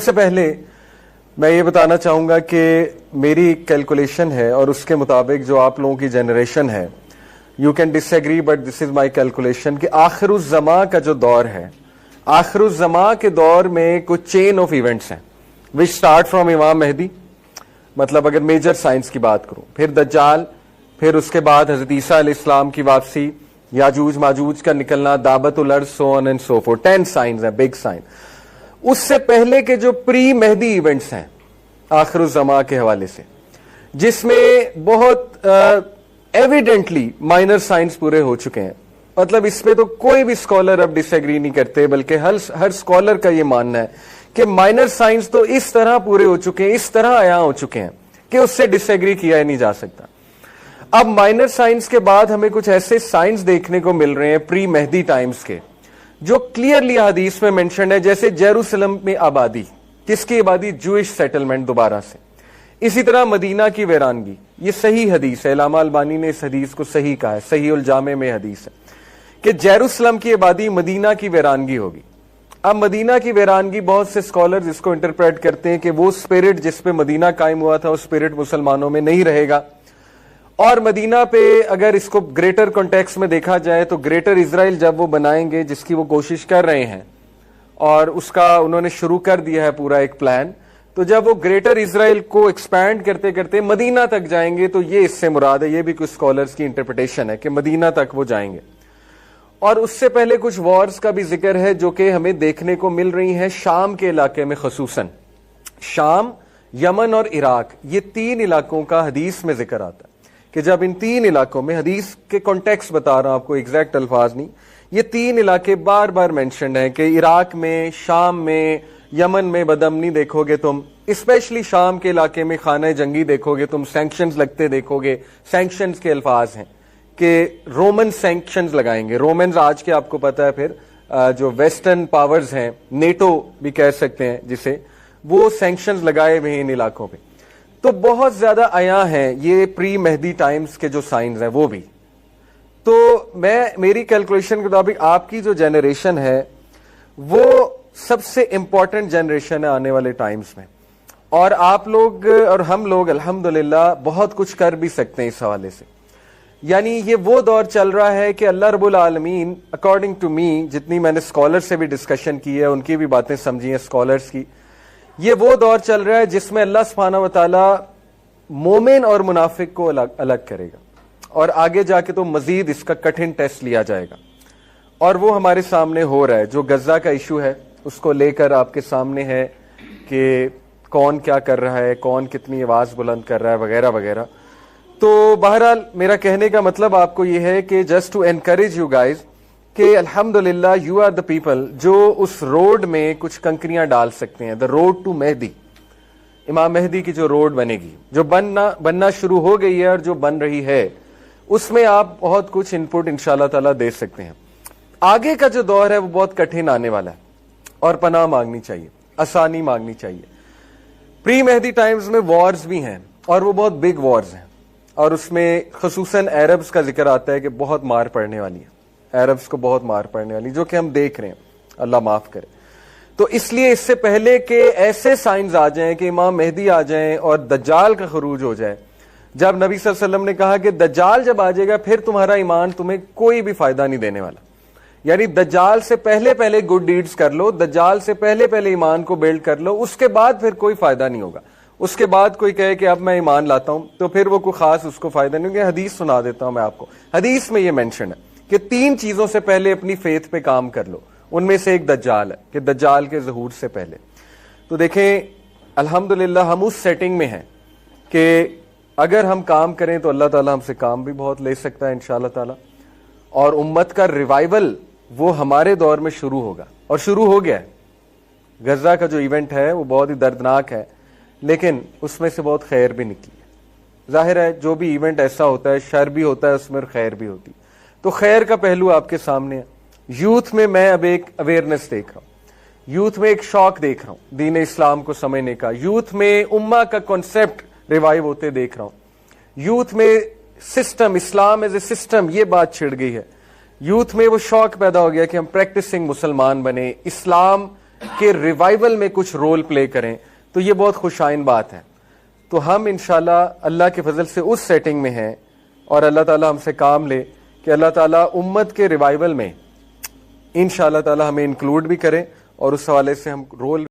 سب سے پہلے میں یہ بتانا چاہوں گا کہ میری کیلکولیشن ہے اور اس کے مطابق جو آپ لوگوں کی جنریشن ہے، you can disagree but this is my calculation, کہ آخر الزماں کا جو دور ہے، آخر الزماں کے دور میں کچھ چین آف ایونٹس ہیں وچ اسٹارٹ فرام امام مہدی، مطلب اگر میجر سائنس کی بات کروں، پھر دجال، پھر اس کے بعد حضرت عیسیٰ علیہ السلام کی واپسی، یاجوج ماجوج کا نکلنا، دعوت الارض، so on and so forth, 10 signs ہیں، بگ سائن۔ اس سے پہلے کے جو پری مہدی ایونٹس ہیں آخر الزماں کے حوالے سے، جس میں بہت ایویڈنٹلی مائنر سائنس پورے ہو چکے ہیں، مطلب اس پہ تو کوئی بھی اسکالر اب ڈس ایگری نہیں کرتے، بلکہ ہر اسکالر کا یہ ماننا ہے کہ مائنر سائنس تو اس طرح پورے ہو چکے ہیں، اس طرح عیاں ہو چکے ہیں کہ اس سے ڈس ایگری کیا ہی نہیں جا سکتا۔ اب مائنر سائنس کے بعد ہمیں کچھ ایسے سائنس دیکھنے کو مل رہے ہیں پری مہدی ٹائمز کے، جو کلیئرلی حدیث میں مینشنڈ ہے، جیسے جیروسلم میں آبادی، کس کی آبادی؟ جوئش سیٹلمنٹ دوبارہ سے۔ اسی طرح مدینہ کی ویرانگی، یہ صحیح حدیث ہے، علامہ البانی نے اس حدیث کو صحیح کہا ہے، صحیح الجامع میں حدیث ہے کہ جیروسلم کی آبادی مدینہ کی ویرانگی ہوگی۔ اب مدینہ کی ویرانگی بہت سے اسکالرز اس کو انٹرپریٹ کرتے ہیں کہ وہ اسپرٹ جس پہ مدینہ قائم ہوا تھا، وہ اسپرٹ مسلمانوں میں نہیں رہے گا، اور مدینہ پہ اگر اس کو گریٹر کانٹیکس میں دیکھا جائے تو گریٹر اسرائیل جب وہ بنائیں گے، جس کی وہ کوشش کر رہے ہیں اور اس کا انہوں نے شروع کر دیا ہے پورا ایک پلان، تو جب وہ گریٹر اسرائیل کو ایکسپینڈ کرتے کرتے مدینہ تک جائیں گے تو یہ اس سے مراد ہے، یہ بھی کچھ اسکالرز کی انٹرپریٹیشن ہے کہ مدینہ تک وہ جائیں گے۔ اور اس سے پہلے کچھ وارز کا بھی ذکر ہے جو کہ ہمیں دیکھنے کو مل رہی ہیں شام کے علاقے میں، خصوصاً شام، یمن اور عراق، یہ 3 علاقوں کا حدیث میں ذکر آتا ہے کہ جب ان 3 علاقوں میں، حدیث کے کانٹیکس بتا رہا ہوں آپ کو، ایگزیکٹ الفاظ نہیں، یہ 3 علاقے بار بار مینشنڈ ہیں کہ عراق میں، شام میں، یمن میں بدامنی دیکھو گے تم، اسپیشلی شام کے علاقے میں خانہ جنگی دیکھو گے تم، سینکشنز لگتے دیکھو گے۔ سینکشنز کے الفاظ ہیں کہ رومن سینکشنز لگائیں گے، رومنز آج کے آپ کو پتا ہے، پھر جو ویسٹرن پاورز ہیں، نیٹو بھی کہہ سکتے ہیں جسے، وہ سینکشنز لگائے ہوئے ہیں ان علاقوں پہ۔ تو بہت زیادہ عیاں ہیں یہ پری مہدی ٹائمز کے جو سائنز ہیں وہ بھی۔ تو میری کیلکولیشن کے مطابق آپ کی جو جنریشن ہے وہ سب سے امپورٹنٹ جنریشن ہے آنے والے ٹائمز میں، اور آپ لوگ اور ہم لوگ الحمدللہ بہت کچھ کر بھی سکتے ہیں اس حوالے سے۔ یعنی یہ وہ دور چل رہا ہے کہ اللہ رب العالمین، اکارڈنگ ٹو می، جتنی میں نے اسکالر سے بھی ڈسکشن کی ہے، ان کی بھی باتیں سمجھی ہیں اسکالرس کی، یہ وہ دور چل رہا ہے جس میں اللہ سبحانہ و تعالی مومن اور منافق کو الگ کرے گا، اور آگے جا کے تو مزید اس کا کٹھن ٹیسٹ لیا جائے گا، اور وہ ہمارے سامنے ہو رہا ہے۔ جو غزہ کا ایشو ہے اس کو لے کر آپ کے سامنے ہے کہ کون کیا کر رہا ہے، کون کتنی آواز بلند کر رہا ہے، وغیرہ وغیرہ۔ تو بہرحال میرا کہنے کا مطلب آپ کو یہ ہے کہ just to encourage you guys کہ الحمدللہ یو آر دا پیپل جو اس روڈ میں کچھ کنکریاں ڈال سکتے ہیں، دا روڈ ٹو مہدی، امام مہدی کی جو روڈ بنے گی، جو بننا شروع ہو گئی ہے اور جو بن رہی ہے، اس میں آپ بہت کچھ ان پٹ انشاءاللہ تعالیٰ دے سکتے ہیں۔ آگے کا جو دور ہے وہ بہت کٹھن آنے والا ہے، اور پناہ مانگنی چاہیے، آسانی مانگنی چاہیے۔ پری مہدی ٹائمز میں وارز بھی ہیں، اور وہ بہت بگ وارز ہیں، اور اس میں خصوصاً عربز کا ذکر آتا ہے کہ بہت مار پڑنے والی ہے، عربز کو بہت مار پڑنے والی، جو کہ ہم دیکھ رہے ہیں، اللہ معاف کرے۔ تو اس لیے اس سے پہلے کہ ایسے سائنز آ جائیں کہ امام مہدی آ جائیں اور دجال کا خروج ہو جائے، جب نبی صلی اللہ علیہ وسلم نے کہا کہ دجال جب آ جائے گا پھر تمہارا ایمان تمہیں کوئی بھی فائدہ نہیں دینے والا، یعنی دجال سے پہلے پہلے گڈ ڈیڈز کر لو، دجال سے پہلے پہلے ایمان کو بلڈ کر لو، اس کے بعد پھر کوئی فائدہ نہیں ہوگا۔ اس کے بعد کوئی کہے کہ اب میں ایمان لاتا ہوں تو پھر وہ کوئی خاص اس کو فائدہ نہیں ہوگا۔ حدیث سنا دیتا ہوں میں آپ کو، حدیث میں یہ مینشن ہے کہ 3 چیزوں سے پہلے اپنی فیتھ پہ کام کر لو، ان میں سے ایک دجال ہے، کہ دجال کے ظہور سے پہلے۔ تو دیکھیں الحمدللہ ہم اس سیٹنگ میں ہیں کہ اگر ہم کام کریں تو اللہ تعالیٰ ہم سے کام بھی بہت لے سکتا ہے انشاءاللہ تعالیٰ، اور امت کا ریوائول وہ ہمارے دور میں شروع ہوگا، اور شروع ہو گیا ہے۔ غزہ کا جو ایونٹ ہے وہ بہت ہی دردناک ہے، لیکن اس میں سے بہت خیر بھی نکلی ہے۔ ظاہر ہے جو بھی ایونٹ ایسا ہوتا ہے شر بھی ہوتا ہے اس میں، اور خیر بھی ہوتی، تو خیر کا پہلو آپ کے سامنے ہے۔ یوتھ میں میں اب ایک اویئرنیس دیکھ رہا ہوں، یوتھ میں ایک شوق دیکھ رہا ہوں دین اسلام کو سمجھنے کا، یوتھ میں امہ کا کنسپٹ ریوائیو ہوتے دیکھ رہا ہوں، یوتھ میں system, Islam as a system, یہ بات چھڑ گئی ہے۔ یوتھ میں وہ شوق پیدا ہو گیا کہ ہم پریکٹسنگ مسلمان بنے، اسلام کہ ریوائول میں کچھ رول پلے کریں تو یہ بہت خوشائن بات ہے. تو ہم انشاءاللہ اللہ کے فضل سے اس سیٹنگ میں ہیں اور اللہ تعالی ہم سے کام لے کہ اللہ تعالیٰ امت کے ریوائول میں انشاءاللہ تعالی ہمیں انکلوڈ بھی کرے اور اس حوالے سے ہم رول